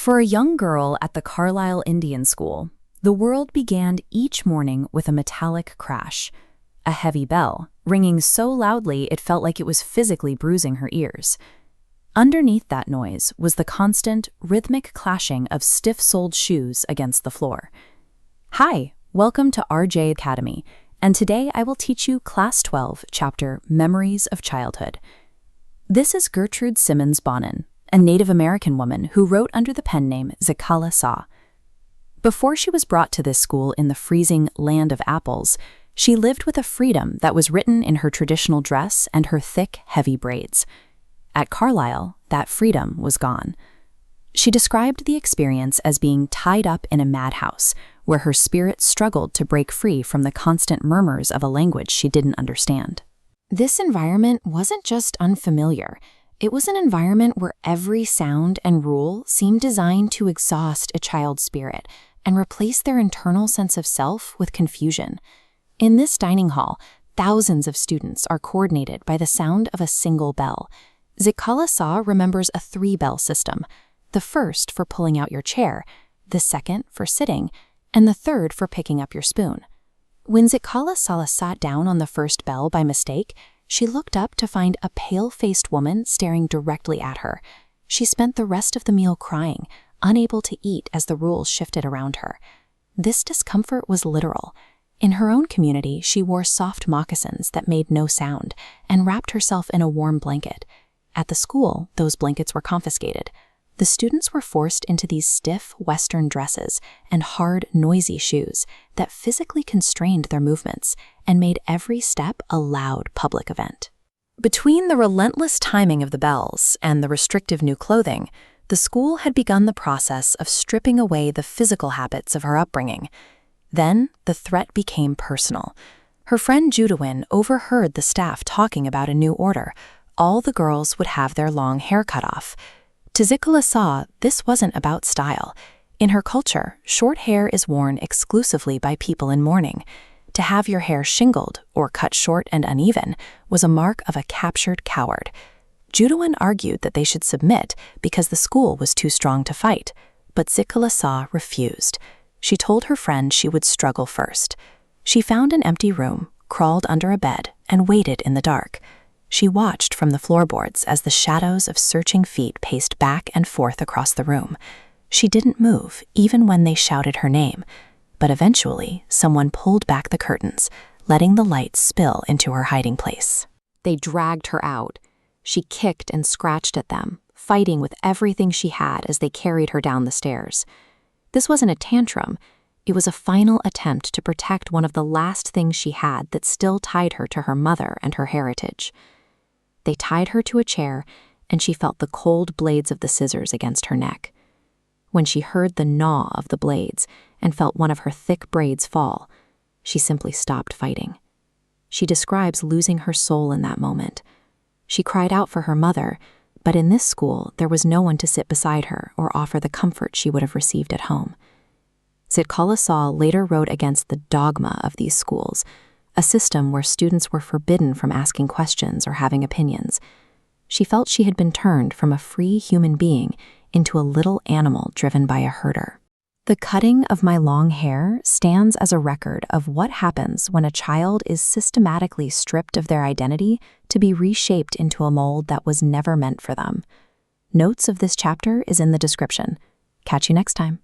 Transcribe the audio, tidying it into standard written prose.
For a young girl at the Carlisle Indian School, the world began each morning with a metallic crash, a heavy bell, ringing so loudly it felt like it was physically bruising her ears. Underneath that noise was the constant, rhythmic clashing of stiff-soled shoes against the floor. Hi, welcome to RJ Academy, and today I will teach you Class 12, Chapter Memories of Childhood. This is Gertrude Simmons Bonin, a Native American woman who wrote under the pen name Zicala Saw. Before she was brought to this school in the freezing land of apples, she lived with a freedom that was written in her traditional dress and her thick, heavy braids. At Carlisle, that freedom was gone. She described the experience as being tied up in a madhouse, where her spirit struggled to break free from the constant murmurs of a language she didn't understand. This environment wasn't just unfamiliar. It was an environment where every sound and rule seemed designed to exhaust a child's spirit and replace their internal sense of self with confusion. In this dining hall, thousands of students are coordinated by the sound of a single bell. Zicala Saw remembers a 3-bell system, the first for pulling out your chair, the second for sitting, and the third for picking up your spoon. When Zicala Saw sat down on the first bell by mistake, she looked up to find a pale-faced woman staring directly at her. She spent the rest of the meal crying, unable to eat as the rules shifted around her. This discomfort was literal. In her own community, she wore soft moccasins that made no sound and wrapped herself in a warm blanket. At the school, those blankets were confiscated. The students were forced into these stiff Western dresses and hard, noisy shoes that physically constrained their movements and made every step a loud public event. Between the relentless timing of the bells and the restrictive new clothing, the school had begun the process of stripping away the physical habits of her upbringing. Then, the threat became personal. Her friend Judawin overheard the staff talking about a new order. All the girls would have their long hair cut off. To Zicala Saw, this wasn't about style. In her culture, short hair is worn exclusively by people in mourning. To have your hair shingled or cut short and uneven was a mark of a captured coward. Judawin argued that they should submit because the school was too strong to fight, but Zicala Saw refused. She told her friend she would struggle first. She found an empty room, crawled under a bed, and waited in the dark. She watched from the floorboards as the shadows of searching feet paced back and forth across the room. She didn't move, even when they shouted her name. But eventually, someone pulled back the curtains, letting the light spill into her hiding place. They dragged her out. She kicked and scratched at them, fighting with everything she had as they carried her down the stairs. This wasn't a tantrum. It was a final attempt to protect one of the last things she had that still tied her to her mother and her heritage. They tied her to a chair, and she felt the cold blades of the scissors against her neck. When she heard the gnaw of the blades and felt one of her thick braids fall, she simply stopped fighting. She describes losing her soul in that moment. She cried out for her mother, but in this school there was no one to sit beside her or offer the comfort she would have received at home. Zicala Saw later wrote against the dogma of these schools, a system where students were forbidden from asking questions or having opinions. She felt she had been turned from a free human being into a little animal driven by a herder. The cutting of my long hair stands as a record of what happens when a child is systematically stripped of their identity to be reshaped into a mold that was never meant for them. Notes of this chapter is in the description. Catch you next time.